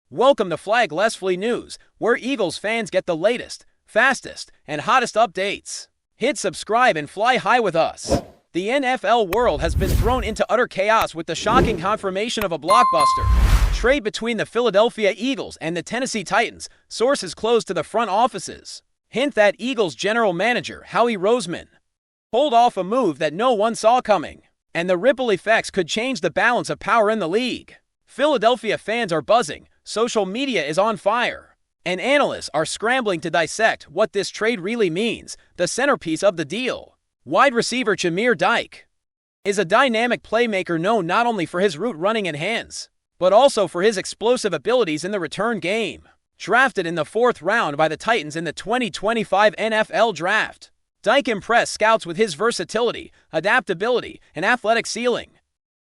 Welcome to FlyEaglesFly News, where Eagles fans get the latest, fastest, and hottest updates. Hit subscribe and fly high with us. The NFL world has been thrown into utter chaos with the shocking confirmation of a blockbuster trade between the Philadelphia Eagles and the Tennessee Titans, sources close to the front offices. Hint that Eagles general manager ROSEMAN pulled off a move that no one saw coming, and the ripple effects could change the balance of power in the league. Philadelphia fans are buzzing, social media is on fire, and analysts are scrambling to dissect what this trade really means. The centerpiece of the deal, wide receiver Jahmyr Dyke, is a dynamic playmaker known not only for his route running and hands, but also for his explosive abilities in the return game. Drafted in the 4th round by the Titans in the 2025 NFL Draft, Dyke impressed scouts with his versatility, adaptability, and athletic ceiling,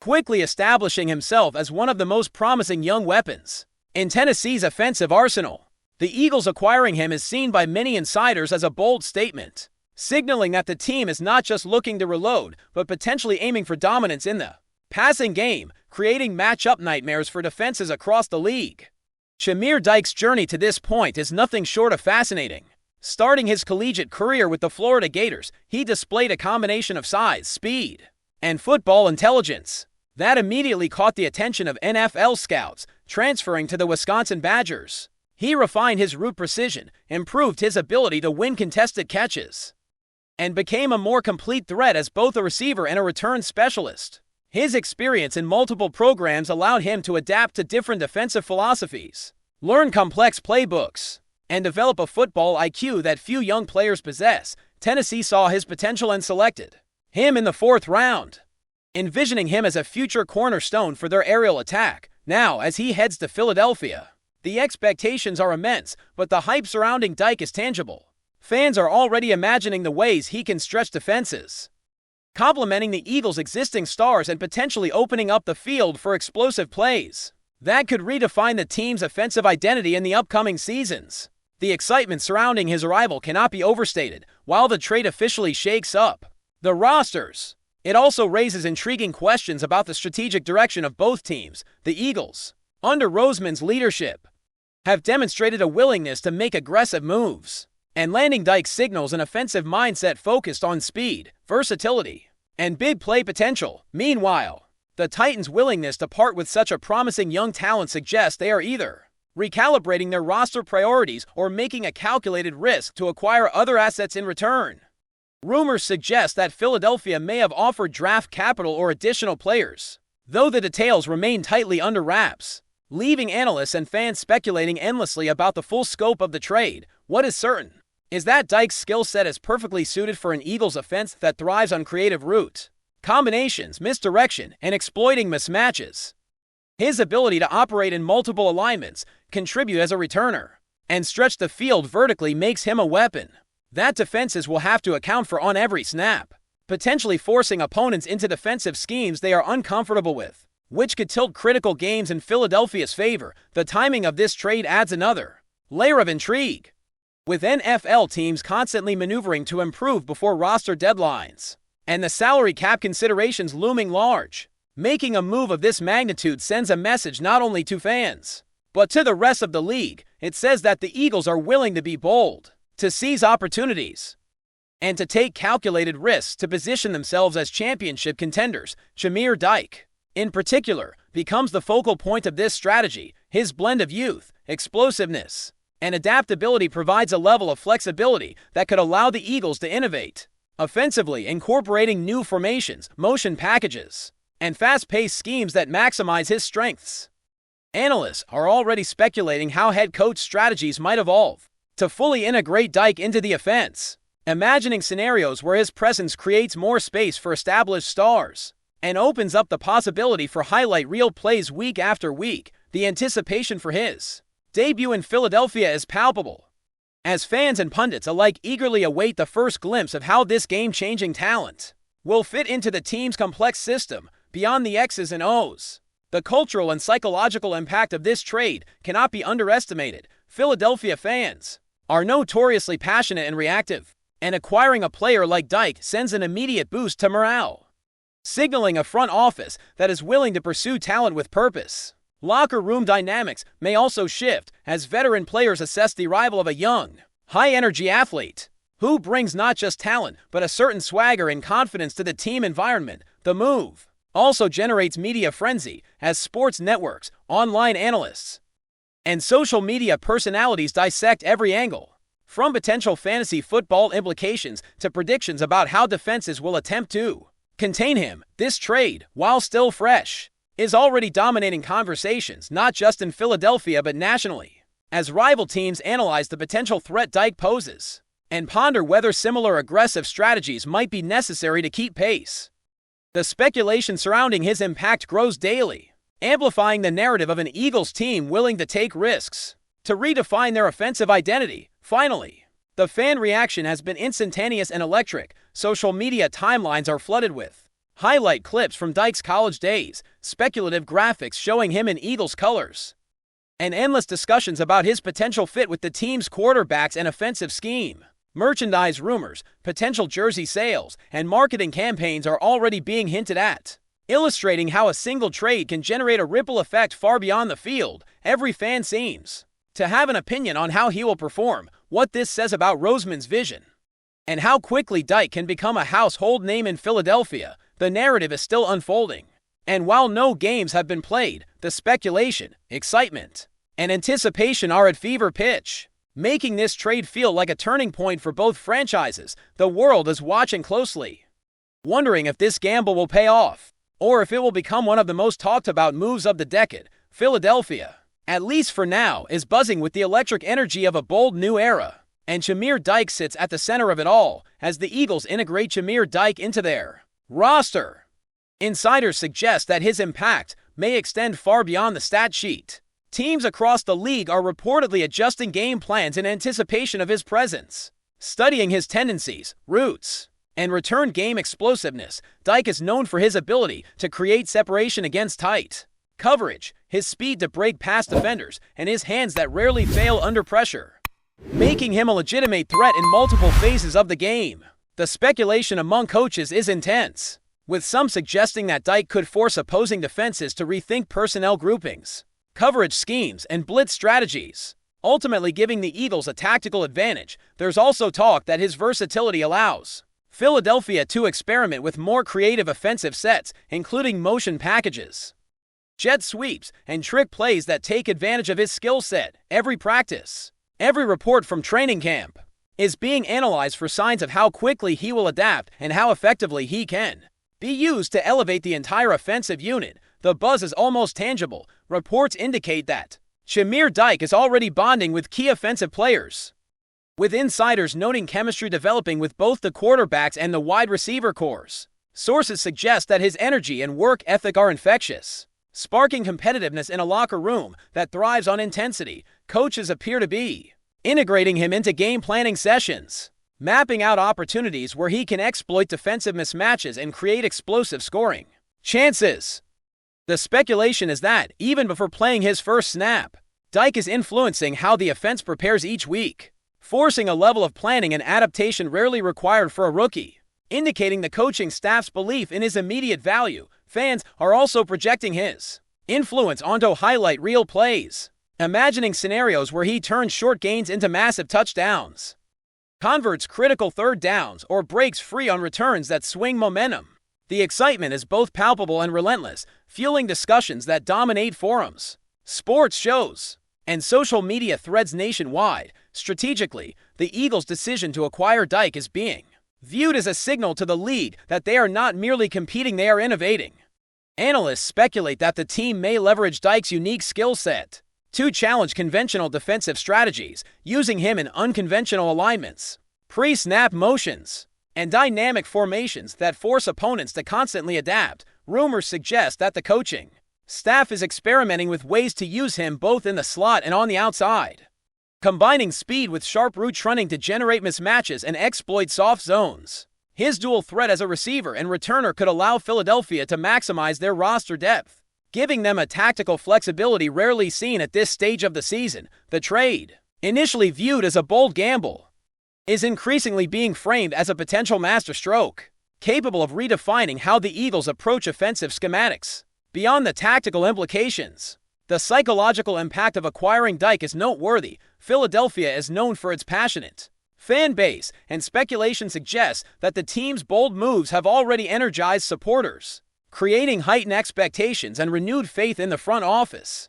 quickly establishing himself as one of the most promising young weapons in Tennessee's offensive arsenal. The Eagles acquiring him is seen by many insiders as a bold statement, signaling that the team is not just looking to reload, but potentially aiming for dominance in the passing game, creating matchup nightmares for defenses across the league. Jahmyr Dyke's journey to this point is nothing short of fascinating. Starting his collegiate career with the Florida Gators, he displayed a combination of size, speed, and football intelligence that immediately caught the attention of NFL scouts. Transferring to the Wisconsin Badgers, he refined his route precision, improved his ability to win contested catches, and became a more complete threat as both a receiver and a return specialist. His experience in multiple programs allowed him to adapt to different defensive philosophies, learn complex playbooks, and develop a football IQ that few young players possess. Tennessee saw his potential and selected him in the 4th round, envisioning him as a future cornerstone for their aerial attack. Now, as he heads to Philadelphia, the expectations are immense, but the hype surrounding Dyke is tangible. Fans are already imagining the ways he can stretch defenses, complementing the Eagles' existing stars and potentially opening up the field for explosive plays that could redefine the team's offensive identity in the upcoming seasons. The excitement surrounding his arrival cannot be overstated. While the trade officially shakes up the rosters, it also raises intriguing questions about the strategic direction of both teams. The Eagles, under ROSEMAN's leadership, have demonstrated a willingness to make aggressive moves, and landing Dyke signals an offensive mindset focused on speed, versatility, and big play potential. Meanwhile, the Titans' willingness to part with such a promising young talent suggests they are either recalibrating their roster priorities or making a calculated risk to acquire other assets in return. Rumors suggest that Philadelphia may have offered draft capital or additional players, though the details remain tightly under wraps, leaving analysts and fans speculating endlessly about the full scope of the trade. What is certain is that Dyke's skill set is perfectly suited for an Eagles offense that thrives on creative route combinations, misdirection, and exploiting mismatches. His ability to operate in multiple alignments, contribute as a returner, and stretch the field vertically makes him a weapon that defenses will have to account for on every snap, potentially forcing opponents into defensive schemes they are uncomfortable with, which could tilt critical games in Philadelphia's favor. The timing of this trade adds another layer of intrigue, with NFL teams constantly maneuvering to improve before roster deadlines, and the salary cap considerations looming large. Making a move of this magnitude sends a message not only to fans, but to the rest of the league. It says that the Eagles are willing to be bold, to seize opportunities, and to take calculated risks to position themselves as championship contenders. Jahmyr Dyke, in particular, becomes the focal point of this strategy. His blend of youth, explosiveness, and adaptability provides a level of flexibility that could allow the Eagles to innovate offensively, incorporating new formations, motion packages, and fast-paced schemes that maximize his strengths. Analysts are already speculating how head coach strategies might evolve to fully integrate Dyke into the offense, imagining scenarios where his presence creates more space for established stars and opens up the possibility for highlight reel plays week after week. The anticipation for his debut in Philadelphia is palpable, as fans and pundits alike eagerly await the first glimpse of how this game-changing talent will fit into the team's complex system. Beyond the X's and O's, the cultural and psychological impact of this trade cannot be underestimated. Philadelphia fans are notoriously passionate and reactive, and acquiring a player like Dyke sends an immediate boost to morale, signaling a front office that is willing to pursue talent with purpose. Locker room dynamics may also shift as veteran players assess the arrival of a young, high-energy athlete who brings not just talent but a certain swagger and confidence to the team environment. The move also generates media frenzy as sports networks, online analysts, and social media personalities dissect every angle, from potential fantasy football implications to predictions about how defenses will attempt to contain him. This trade, while still fresh, is already dominating conversations not just in Philadelphia but nationally, as rival teams analyze the potential threat Dike poses and ponder whether similar aggressive strategies might be necessary to keep pace. The speculation surrounding his impact grows daily, amplifying the narrative of an Eagles team willing to take risks to redefine their offensive identity. Finally, the fan reaction has been instantaneous and electric. Social media timelines are flooded with highlight clips from Dike's college days, speculative graphics showing him in Eagles colors, and endless discussions about his potential fit with the team's quarterbacks and offensive scheme. Merchandise rumors, potential jersey sales, and marketing campaigns are already being hinted at, illustrating how a single trade can generate a ripple effect far beyond the field. Every fan seems to have an opinion on how he will perform, what this says about ROSEMAN's vision, and how quickly Dike can become a household name in Philadelphia. The narrative is still unfolding, and while no games have been played, the speculation, excitement, and anticipation are at fever pitch, making this trade feel like a turning point for both franchises. The world is watching closely, wondering if this gamble will pay off, or if it will become one of the most talked about moves of the decade. Philadelphia, at least for now, is buzzing with the electric energy of a bold new era, and Jahmyr Dike sits at the center of it all as the Eagles integrate Jahmyr Dike into their roster. Insiders suggest that his impact may extend far beyond the stat sheet. Teams across the league are reportedly adjusting game plans in anticipation of his presence, studying his tendencies, routes, and return game explosiveness. Dike is known for his ability to create separation against tight coverage, his speed to break past defenders, and his hands that rarely fail under pressure, making him a legitimate threat in multiple phases of the game. The speculation among coaches is intense, with some suggesting that Dike could force opposing defenses to rethink personnel groupings, coverage schemes, and blitz strategies, ultimately giving the Eagles a tactical advantage. There's also talk that his versatility allows Philadelphia to experiment with more creative offensive sets, including motion packages, jet sweeps, and trick plays that take advantage of his skill set. Every practice, every report from training camp is being analyzed for signs of how quickly he will adapt and how effectively he can be used to elevate the entire offensive unit. The buzz is almost tangible. Reports indicate that Jahmyr Dike is already bonding with key offensive players, with insiders noting chemistry developing with both the quarterbacks and the wide receiver cores. Sources suggest that his energy and work ethic are infectious, sparking competitiveness in a locker room that thrives on intensity. Coaches appear to be integrating him into game planning sessions, mapping out opportunities where he can exploit defensive mismatches and create explosive scoring chances. The speculation is that, even before playing his first snap, Dike is influencing how the offense prepares each week, forcing a level of planning and adaptation rarely required for a rookie, indicating the coaching staff's belief in his immediate value. Fans are also projecting his influence onto highlight reel plays, imagining scenarios where he turns short gains into massive touchdowns, converts critical third downs, or breaks free on returns that swing momentum. The excitement is both palpable and relentless, fueling discussions that dominate forums, sports shows, and social media threads nationwide. Strategically, the Eagles' decision to acquire Dike is being viewed as a signal to the league that they are not merely competing, they are innovating. Analysts speculate that the team may leverage Dike's unique skill set to challenge conventional defensive strategies, using him in unconventional alignments, pre-snap motions, and dynamic formations that force opponents to constantly adapt. Rumors suggest that the coaching staff is experimenting with ways to use him both in the slot and on the outside, combining speed with sharp route running to generate mismatches and exploit soft zones. His dual threat as a receiver and returner could allow Philadelphia to maximize their roster depth, giving them a tactical flexibility rarely seen at this stage of the season. The trade, initially viewed as a bold gamble, is increasingly being framed as a potential masterstroke, capable of redefining how the Eagles approach offensive schematics. Beyond the tactical implications, The psychological impact of acquiring Dike is noteworthy. Philadelphia is known for its passionate fan base, and speculation suggests that the team's bold moves have already energized supporters, creating heightened expectations and renewed faith in the front office.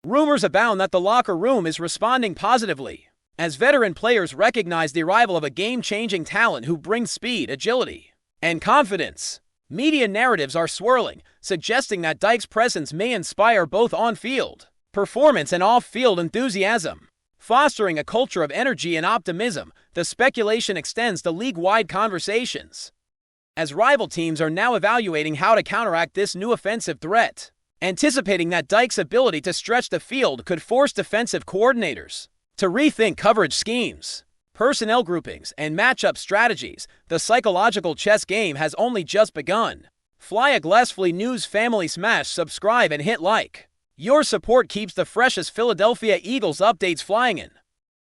Rumors abound that the locker room is responding positively, as veteran players recognize the arrival of a game-changing talent who brings speed, agility, and confidence. Media narratives are swirling, suggesting that Dike's presence may inspire both on-field performance and off-field enthusiasm. Fostering a culture of energy and optimism, the speculation extends to league-wide conversations, as rival teams are now evaluating how to counteract this new offensive threat, anticipating that Dike's ability to stretch the field could force defensive coordinators to rethink coverage schemes, personnel groupings, and matchup strategies. The psychological chess game has only just begun. FlyEaglesFly News family, smash subscribe and hit like. Your support keeps the freshest Philadelphia Eagles updates flying in.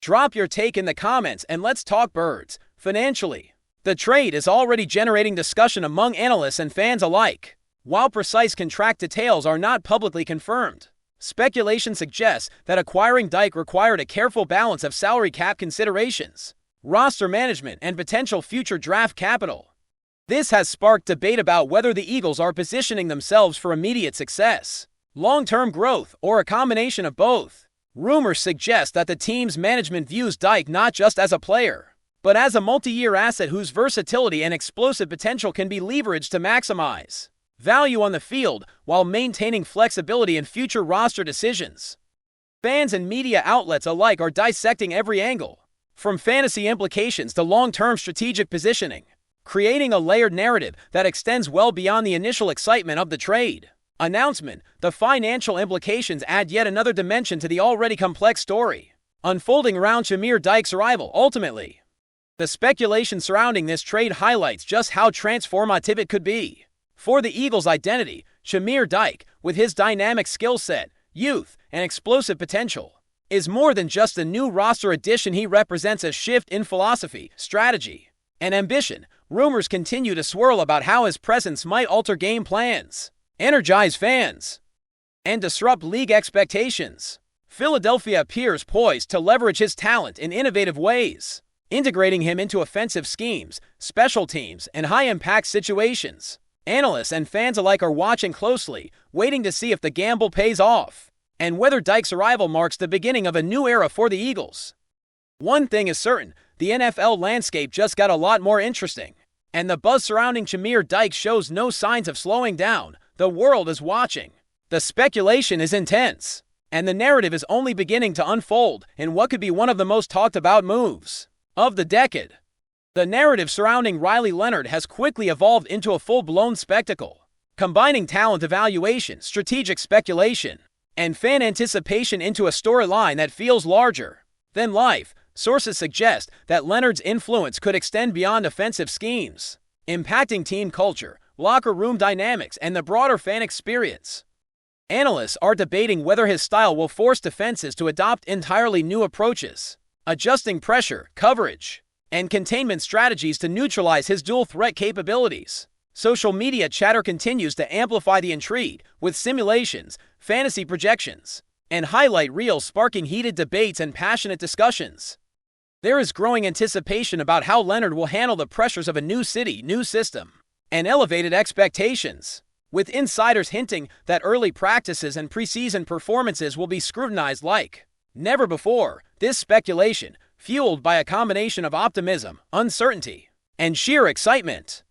Drop your take in the comments and let's talk birds. Financially, the trade is already generating discussion among analysts and fans alike. While precise contract details are not publicly confirmed, speculation suggests that acquiring Dike required a careful balance of salary cap considerations, roster management, and potential future draft capital. This has sparked debate about whether the Eagles are positioning themselves for immediate success, long-term growth, or a combination of both. Rumors suggest that the team's management views Dike not just as a player, but as a multi-year asset whose versatility and explosive potential can be leveraged to maximize value on the field while maintaining flexibility in future roster decisions. Fans and media outlets alike are dissecting every angle, from fantasy implications to long-term strategic positioning, creating a layered narrative that extends well beyond the initial excitement of the trade announcement. The financial implications add yet another dimension to the already complex story unfolding around Jahmyr Dike's arrival. Ultimately, the speculation surrounding this trade highlights just how transformative it could be for the Eagles' identity. Jahmyr Dike, with his dynamic skill set, youth, and explosive potential, is more than just a new roster addition. He represents a shift in philosophy, strategy, and ambition. Rumors continue to swirl about how his presence might alter game plans, energize fans, and disrupt league expectations. Philadelphia appears poised to leverage his talent in innovative ways, integrating him into offensive schemes, special teams, and high-impact situations. Analysts and fans alike are watching closely, waiting to see if the gamble pays off, and whether Dike's arrival marks the beginning of a new era for the Eagles. One thing is certain, the NFL landscape just got a lot more interesting, and the buzz surrounding Jahmyr Dike shows no signs of slowing down. The world is watching. The speculation is intense, and the narrative is only beginning to unfold in what could be one of the most talked about moves of the decade. The narrative surrounding Riley Leonard has quickly evolved into a full-blown spectacle, combining talent evaluation, strategic speculation, and fan anticipation into a storyline that feels larger than life. Sources suggest that Leonard's influence could extend beyond offensive schemes, impacting team culture, locker room dynamics, and the broader fan experience. Analysts are debating whether his style will force defenses to adopt entirely new approaches, adjusting pressure, coverage, and containment strategies to neutralize his dual-threat capabilities. Social media chatter continues to amplify the intrigue, with simulations, fantasy projections, and highlight reels sparking heated debates and passionate discussions. There is growing anticipation about how Leonard will handle the pressures of a new city, new system, and elevated expectations, with insiders hinting that early practices and preseason performances will be scrutinized like never before. This speculation, fueled by a combination of optimism, uncertainty, and sheer excitement,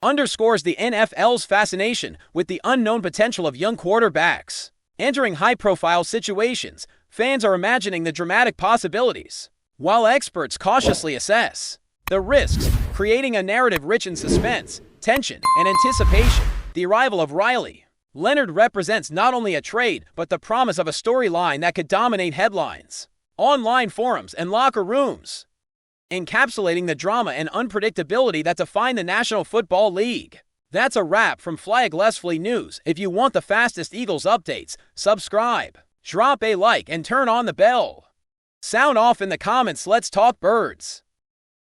underscores the NFL's fascination with the unknown potential of young quarterbacks. Entering high-profile situations, fans are imagining the dramatic possibilities, while experts cautiously assess the risks, creating a narrative rich in suspense, tension, and anticipation. The arrival of Riley Leonard represents not only a trade, but the promise of a storyline that could dominate headlines, online forums, and locker rooms, encapsulating the drama and unpredictability that define the National Football League. That's a wrap from FlyEaglesFly News. If you want the fastest Eagles updates, subscribe, drop a like, and turn on the bell. Sound off in the comments. Let's talk birds.